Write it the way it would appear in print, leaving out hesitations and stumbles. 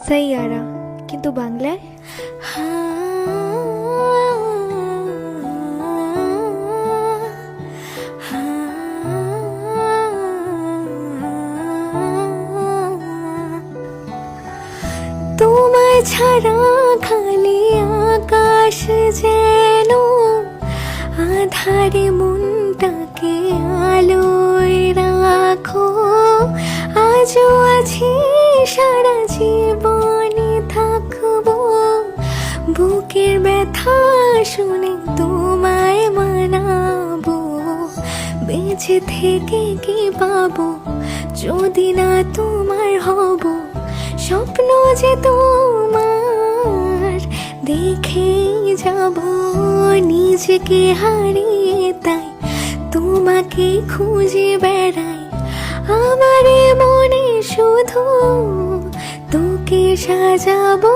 সাইয়ারা, কিন্তু বাংলায় তোমায় ছাড়া খালি আকাশ যেন আধারে মনটাকে আলোয় রাখো। আজও আছি, সারা জীবনে থাকবো, বুকের ব্যথা শুনে তোমায় মানাবো। বেঁচে থেকে কি পাবো যদি না তোমার হব, স্বপ্ন যে তোমার দেখেই যাব। নিজেকে হারিয়ে তাই তোমাকে খুঁজে বেড়াই, আমার মনে শুধু তোকে সাজাবো।